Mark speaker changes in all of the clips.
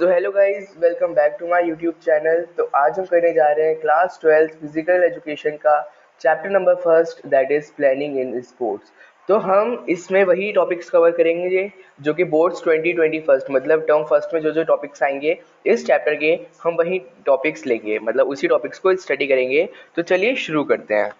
Speaker 1: So hello guys, welcome back to my YouTube channel. तो आज हम करने जा रहे हैं क्लास 12 फिजिकल एजुकेशन का chapter number first, that is planning in sports. तो हम इसमें वही टॉपिक्स कवर करेंगे जो कि बोर्ड्स 2021 मतलब टर्म फर्स्ट में जो टॉपिक्स आएंगे इस चैप्टर के, हम वही टॉपिक्स लेंगे, मतलब उसी टॉपिक्स को स्टडी करेंगे। तो चलिए शुरू करते हैं।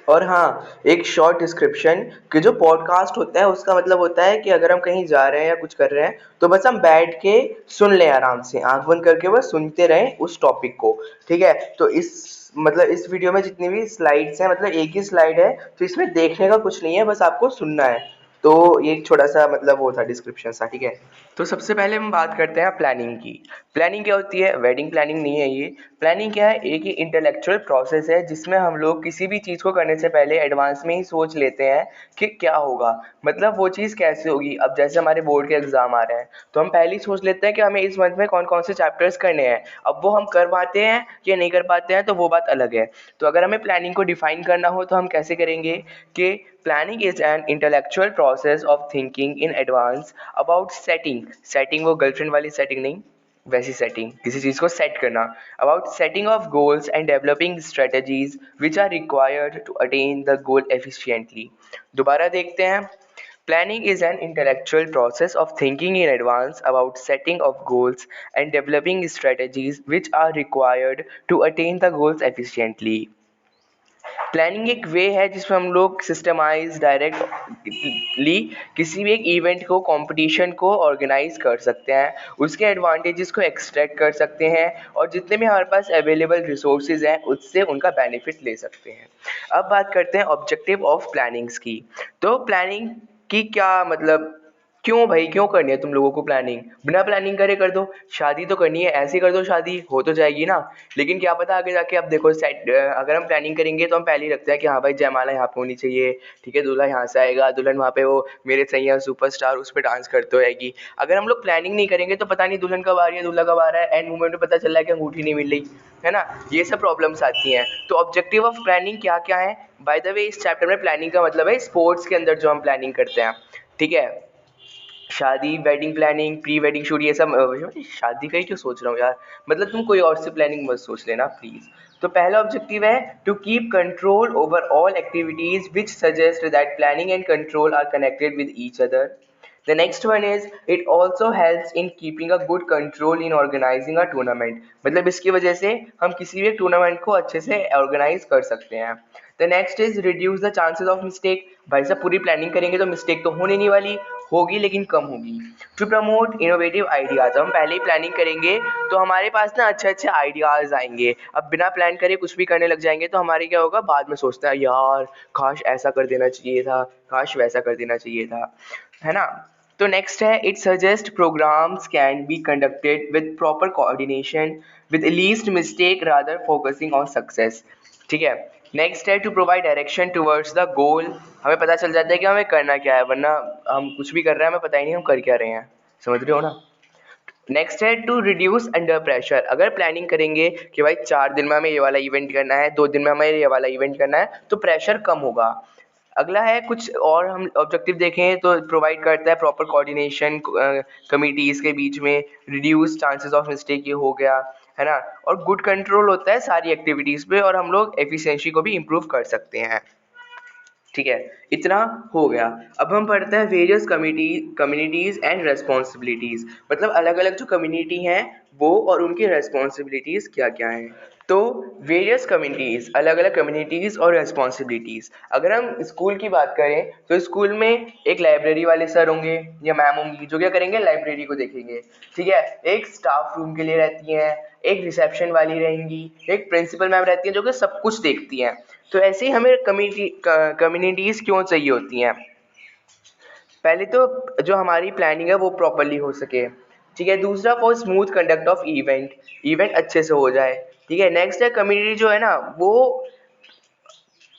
Speaker 1: और हाँ, एक शॉर्ट डिस्क्रिप्शन कि जो पॉडकास्ट होता है उसका मतलब होता है कि अगर हम कहीं जा रहे हैं या कुछ कर रहे हैं तो बस हम बैठ के सुन लें, आराम से आंख बंद करके बस सुनते रहें उस टॉपिक को। ठीक है, तो इस वीडियो में जितनी भी स्लाइड्स हैं, मतलब एक ही स्लाइड है, तो इसमें देखने का कुछ नहीं है, बस आपको सुनना है। तो ये एक छोटा सा मतलब वो था, डिस्क्रिप्शन सा। ठीक है, तो सबसे पहले हम बात करते हैं प्लानिंग की। प्लानिंग क्या होती है? वेडिंग प्लानिंग नहीं है ये। प्लानिंग क्या है? एक ही इंटेलेक्चुअल प्रोसेस है जिसमें हम लोग किसी भी चीज़ को करने से पहले एडवांस में ही सोच लेते हैं कि क्या होगा, मतलब वो चीज़ कैसे होगी। अब जैसे हमारे बोर्ड के एग्जाम आ रहे हैं तो हम पहले ही सोच लेते हैं कि हमें इस मंथ में कौन कौन से चैप्टर्स करने हैं। अब वो हम कर पाते हैं या नहीं कर पाते हैं तो वो बात अलग है। तो अगर हमें प्लानिंग को डिफाइन करना हो तो हम कैसे करेंगे कि planning is an intellectual process of thinking in advance about setting वो गर्लफ्रेंड वाली सेटिंग नहीं, वैसी सेटिंग, किसी चीज़ को सेट करना। About setting of goals and developing strategies which are required to attain the goal efficiently. दोबारा देखते हैं। Planning is an intellectual process of thinking in advance about setting of goals and developing strategies which are required to attain the goals efficiently. Planning एक वे है जिसमें हम लोग systemise directly किसी भी एक इवेंट को, कंपटीशन को ऑर्गेनाइज कर सकते हैं, उसके एडवांटेजेस को एक्सट्रैक्ट कर सकते हैं और जितने भी हमारे पास अवेलेबल रिसोर्सेज हैं उससे उनका बेनिफिट ले सकते हैं। अब बात करते हैं ऑब्जेक्टिव ऑफ प्लानिंग्स की। तो प्लानिंग की क्या मतलब, क्यों भाई, क्यों करनी है तुम लोगों को प्लानिंग? बिना प्लानिंग करे कर दो, शादी तो करनी है, ऐसे कर दो, शादी हो तो जाएगी ना। लेकिन क्या पता आगे जाके, अब देखो अगर हम प्लानिंग करेंगे तो हम पहले ही रखते हैं कि हाँ भाई जयमाला यहाँ पे होनी चाहिए, ठीक है, दूल्हा यहाँ से आएगा, दुल्हन वहाँ पे वो मेरे सैया सुपरस्टार उस पर डांस करते रहेगी। अगर हम लोग प्लानिंग नहीं करेंगे तो पता नहीं दुल्हन कब आ रही है, दूल्हा कब आ रहा है, एंड मोमेंट में पता चल रहा है कि अंगूठी नहीं मिल रही है ना। ये सब प्रॉब्लम्स आती हैं। तो ऑब्जेक्टिव ऑफ प्लानिंग क्या क्या है? बाय द वे, इस चैप्टर में प्लानिंग का मतलब है स्पोर्ट्स के अंदर जो हम प्लानिंग करते हैं। ठीक है, शादी, wedding planning, pre wedding shoot, ये सब शादी का ही क्यों सोच रहा हूँ यार, मतलब तुम कोई और से प्लानिंग मत सोच लेना प्लीज। तो पहला ऑब्जेक्टिव है to keep control over all activities which suggest that planning and control are connected with each other. The next one is it also helps in keeping a good control in organizing a tournament। मतलब इसकी वजह से हम किसी भी tournament को अच्छे से ऑर्गेनाइज कर सकते हैं। The next is reduce the chances of mistake। भाई साहब पूरी प्लानिंग करेंगे तो मिस्टेक तो होने नहीं वाली, होगी लेकिन कम होगी। टू प्रमोट इनोवेटिव आइडियाज, हम पहले ही प्लानिंग करेंगे तो हमारे पास ना अच्छे अच्छे आइडियाज आएंगे। अब बिना प्लान करे कुछ भी करने लग जाएंगे तो हमारे क्या होगा, बाद में सोचते हैं यार काश ऐसा कर देना चाहिए था, काश वैसा कर देना चाहिए था, है ना। तो नेक्स्ट है it suggest programmes can be conducted with proper coordination with least mistake rather focusing on success. ठीक है, नेक्स्ट है to provide direction towards the goal. हमें पता चल जाता है कि हमें करना क्या है, वरना हम कुछ भी कर रहे हैं हमें पता ही नहीं हम कर क्या रहे हैं। समझ रहे हो ना। नेक्स्ट है टू रिड्यूस अंडर प्रेशर। अगर प्लानिंग करेंगे कि भाई 4 दिन में हमें ये वाला इवेंट करना है, 2 दिन में हमें ये वाला इवेंट करना है, तो प्रेशर कम होगा। अगला है कुछ और, हम ऑब्जेक्टिव देखें तो प्रोवाइड करता है प्रॉपर कोऑर्डिनेशन कमिटीज़ के बीच में, रिड्यूस चांसेस ऑफ मिस्टेक, ये हो गया, है ना। और गुड कंट्रोल होता है सारी एक्टिविटीज़ पे और हम लोग एफिशिएंसी को भी इम्प्रूव कर सकते हैं। ठीक है, इतना हो गया। अब हम पढ़ते हैं वेरियस कम्युनिटीज़ एंड रेस्पॉन्सिबिलिटीज़। मतलब अलग अलग जो कम्युनिटी हैं वो और उनकी रेस्पॉन्सिबिलिटीज़ क्या क्या हैं। तो वेरियस कम्युनिटीज़, अलग अलग कम्युनिटीज़ और रेस्पॉन्सिबिलिटीज़। अगर हम स्कूल की बात करें तो स्कूल में एक लाइब्रेरी वाले सर होंगे या मैम होंगी जो क्या करेंगे, लाइब्रेरी को देखेंगे। ठीक है, एक स्टाफ रूम के लिए रहती हैं, एक रिसेप्शन वाली रहेंगी, एक प्रिंसिपल मैम रहती हैं जो कि सब कुछ देखती हैं। तो ऐसे ही हमें कम्युनिटीज़ क्यों चाहिए होती हैं? पहले तो जो हमारी प्लानिंग है वो प्रॉपरली हो सके। ठीक है, दूसरा for smooth conduct of event अच्छे से हो जाए। ठीक है, नेक्स्ट है कम्युनिटी जो है ना वो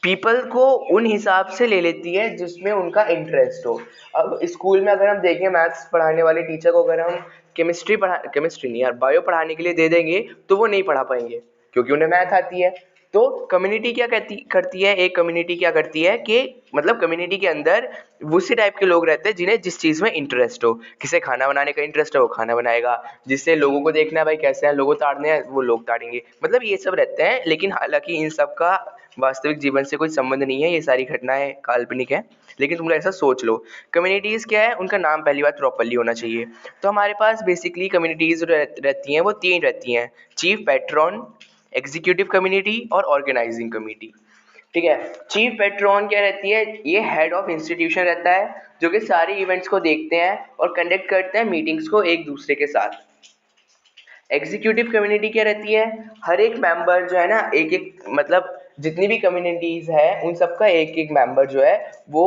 Speaker 1: पीपल को उन हिसाब से ले लेती है जिसमें उनका इंटरेस्ट हो। अब स्कूल में अगर हम देखें मैथ्स पढ़ाने वाले टीचर को अगर हम केमिस्ट्री नहीं यार, बायो पढ़ाने के लिए दे देंगे तो वो नहीं पढ़ा पाएंगे क्योंकि उन्हें मैथ आती है। तो कम्युनिटी क्या करती है, एक कम्युनिटी क्या करती है कि मतलब कम्युनिटी के अंदर उसी टाइप के लोग रहते हैं जिन्हें जिस चीज़ में इंटरेस्ट हो। किसे खाना बनाने का इंटरेस्ट है वो खाना बनाएगा, जिससे लोगों को देखना है भाई कैसे हैं लोगों ताड़ने हैं वो लोग ताड़ेंगे, मतलब ये सब रहते हैं। लेकिन हालांकि इन सब का वास्तविक जीवन से कोई संबंध नहीं है, ये सारी घटनाएं काल्पनिक है। लेकिन तुम लोग ऐसा सोच लो, कम्युनिटीज़ क्या है, उनका नाम पहली बात प्रॉपरली होना चाहिए। तो हमारे पास बेसिकली कम्युनिटीज़ रहती हैं वो 3 रहती हैं, चीफ पैट्रॉन, एग्जीक्यूटिव कम्युनिटी और ऑर्गेनाइजिंग कम्युनिटी। ठीक है, चीफ पैट्रॉन क्या रहती है, ये हेड ऑफ इंस्टीट्यूशन रहता है जो कि सारे इवेंट्स को देखते हैं और कंडक्ट करते हैं मीटिंग्स को एक दूसरे के साथ। एग्जीक्यूटिव कम्युनिटी क्या रहती है, हर एक मेंबर जो है ना, एक एक मतलब जितनी भी कम्युनिटीज है उन सबका एक एक मेंबर जो है वो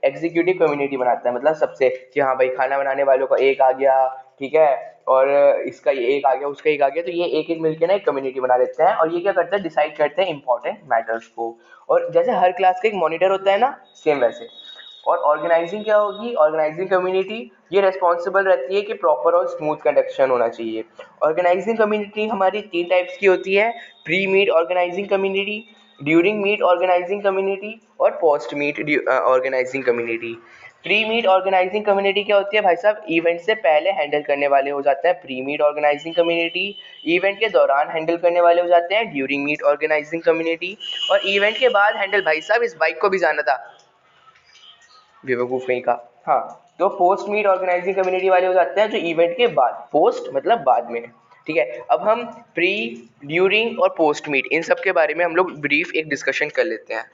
Speaker 1: एग्जीक्यूटिव कम्युनिटी बनाता है। मतलब सबसे कि हाँ भाई खाना बनाने वालों का एक आ गया, ठीक है, और इसका ये एक आ गया, उसका एक आ गया, तो ये एक एक मिलकर ना एक कम्युनिटी बना लेते हैं और ये क्या करते हैं, डिसाइड करते हैं इंपॉर्टेंट मैटर्स को। और जैसे हर क्लास का एक मॉनिटर होता है ना, सेम वैसे। और ऑर्गेनाइजिंग क्या होगी, ऑर्गेनाइजिंग कम्युनिटी ये रेस्पॉन्सिबल रहती है कि प्रॉपर और स्मूथ कंडक्शन होना चाहिए। ऑर्गेनाइजिंग कम्युनिटी हमारी 3 टाइप्स की होती है, pre meet organising community, during meet organising community और post meet organising community. Pre meet organising community क्या होती है भाई साहब, इवेंट से पहले हैंडल करने वाले हो जाते हैं pre meet organising community, event के दौरान हैंडल करने वाले हो जाते हैं ड्यूरिंग मीट ऑर्गेनाइजिंग कम्युनिटी, और इवेंट के बाद हैंडल, भाई साहब इस बाइक को भी जाना था बेवकूफ़ नहीं का। हाँ, तो पोस्ट मीट ऑर्गेनाइजिंग कम्युनिटी वाले हो जाते हैं जो इवेंट के बाद, पोस्ट मतलब बाद में। ठीक है, अब हम प्री, ड्यूरिंग और पोस्ट मीट इन सब के बारे में हम लोग ब्रीफ एक डिस्कशन कर लेते हैं।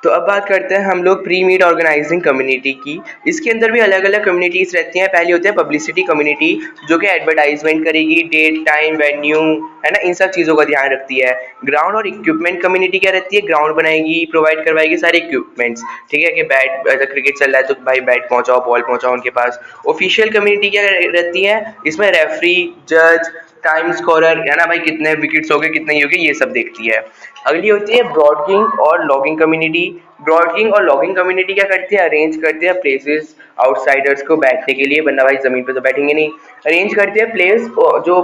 Speaker 1: तो अब बात करते हैं हम लोग प्री मीट ऑर्गेनाइजिंग कम्युनिटी की। इसके अंदर भी अलग अलग कम्युनिटीज़ रहती हैं। पहली होती है पब्लिसिटी कम्युनिटी जो कि एडवर्टाइजमेंट करेगी, डेट टाइम वेन्यू है ना, इन सब चीज़ों का ध्यान रखती है। ग्राउंड और इक्विपमेंट कम्युनिटी क्या रहती है, ग्राउंड बनाएगी, प्रोवाइड करवाएगी सारे इक्विपमेंट्स, ठीक है, कि बैट, अगर क्रिकेट चल रहा है तो भाई बैट पहुँचाओ, बॉल पहुँचाओ उनके पास। ऑफिशियल कम्युनिटी क्या रहती है, इसमें रेफरी, जज, टाइम स्कोरर है ना भाई, कितने विकेट्स हो गए कितने हो गए ये सब देखती है। अगली होती है ब्रॉडकिंग और लॉगिंग कम्युनिटी। ब्रॉडकिंग और लॉगिंग कम्युनिटी क्या करती है, अरेंज करती है प्लेसेस आउटसाइडर्स को बैठने के लिए, वरना भाई जमीन पे तो बैठेंगे नहीं, अरेंज करती है प्लेस जो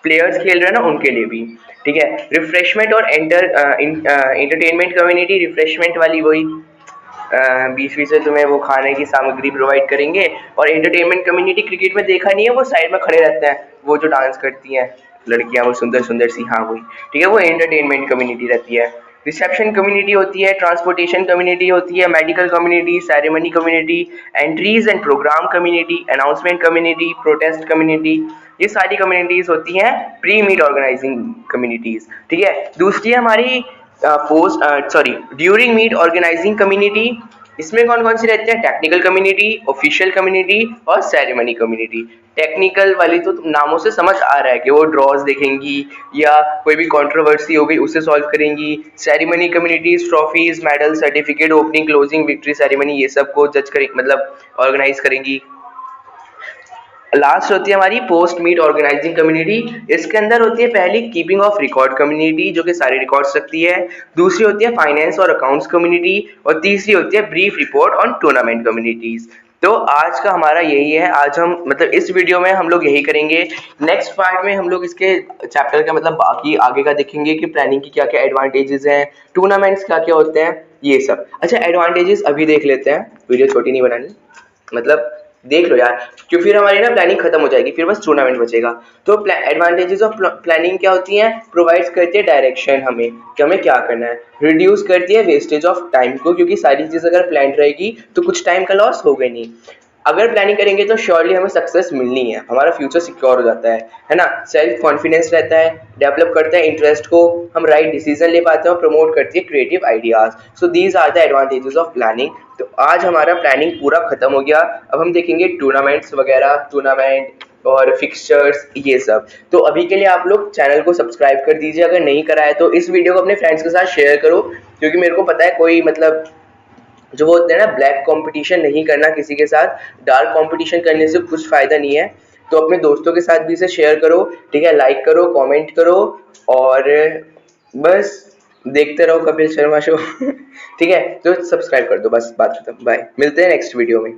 Speaker 1: प्लेयर्स खेल रहे हैं ना उनके लिए भी। ठीक है, रिफ्रेशमेंट और एंटरटेनमेंट कम्युनिटी, रिफ्रेशमेंट वाली वही बीच बीच से तुम्हें वो खाने की सामग्री प्रोवाइड करेंगे। और एंटरटेनमेंट कम्युनिटी, क्रिकेट में देखा नहीं है वो साइड में खड़े रहते हैं, वो जो डांस करती हैं लड़कियां वो सुंदर सुंदर सी, हाँ वही, ठीक है, वो एंटरटेनमेंट कम्युनिटी रहती है। रिसेप्शन कम्युनिटी होती है, ट्रांसपोर्टेशन कम्युनिटी होती है, medical community, ceremony community, entries and programme community, announcement community, protest community, ये सारी कम्युनिटीज होती हैं प्री मीट ऑर्गेनाइजिंग कम्युनिटीज। ठीक है, दूसरी है हमारी ड्यूरिंग मीट ऑर्गेनाइजिंग कम्युनिटी। इसमें कौन कौन सी रहती है, टेक्निकल कम्युनिटी, ऑफिशियल कम्युनिटी और सेरेमनी कम्युनिटी। टेक्निकल वाली तो नामों से समझ आ रहा है कि वो ड्रॉज देखेंगी या कोई भी कंट्रोवर्सी हो गई उसे सॉल्व करेंगी। Ceremony communities trophies, medal, certificate, opening, closing, victory ceremony ये सब को जज करें, मतलब ऑर्गेनाइज करेंगी। लास्ट होती है हमारी पोस्ट मीट ऑर्गेनाइजिंग कम्युनिटी। इसके अंदर होती है पहली कीपिंग ऑफ रिकॉर्ड कम्युनिटी जो कि सारे रिकॉर्ड्स रखती है, दूसरी होती है फाइनेंस और अकाउंट्स कम्युनिटी, और तीसरी होती है brief report on tournament communities. तो आज का हमारा यही है, आज हम मतलब इस वीडियो में हम लोग यही करेंगे। नेक्स्ट पार्ट में हम लोग इसके चैप्टर का मतलब बाकी आगे का देखेंगे कि प्लानिंग की क्या क्या एडवांटेजेस हैं, टूर्नामेंट्स क्या क्या होते हैं, ये सब। अच्छा, एडवांटेजेस अभी देख लेते हैं, वीडियो छोटी नहीं बनानी, मतलब देख लो यार, क्यों फिर हमारी ना प्लानिंग खत्म हो जाएगी, फिर बस टूर्नामेंट बचेगा। तो एडवांटेजेस ऑफ प्लानिंग क्या होती हैं, प्रोवाइड्स करती है डायरेक्शन हमें कि हमें क्या करना है, रिड्यूस करती है वेस्टेज ऑफ टाइम को, क्योंकि सारी चीज़ अगर प्लान रहेगी तो कुछ टाइम का लॉस होगा ही नहीं। अगर प्लानिंग करेंगे तो श्योरली हमें सक्सेस मिलनी है, हमारा फ्यूचर सिक्योर हो जाता है ना, सेल्फ कॉन्फिडेंस रहता है, डेवलप करता है इंटरेस्ट को, हम राइट डिसीजन ले पाते हैं और प्रमोट करती है creative ideas. So these are the advantages of planning. तो आज हमारा प्लानिंग पूरा खत्म हो गया, अब हम देखेंगे टूर्नामेंट्स वगैरह, टूर्नामेंट और फिक्सचर्स ये सब। तो अभी के लिए आप लोग चैनल को सब्सक्राइब कर दीजिए, अगर नहीं करा है तो इस वीडियो को अपने फ्रेंड्स के साथ शेयर करो, क्योंकि मेरे को पता है कोई मतलब जो वो होते हैं ना, ब्लैक कंपटीशन नहीं करना किसी के साथ, डार्क कंपटीशन करने से कुछ फायदा नहीं है। तो अपने दोस्तों के साथ भी इसे शेयर करो, ठीक है, लाइक करो, कमेंट करो, और बस देखते रहो कपिल शर्मा शो ठीक है, तो सब्सक्राइब कर दो, बस बात खत्म, बाय, मिलते हैं नेक्स्ट वीडियो में।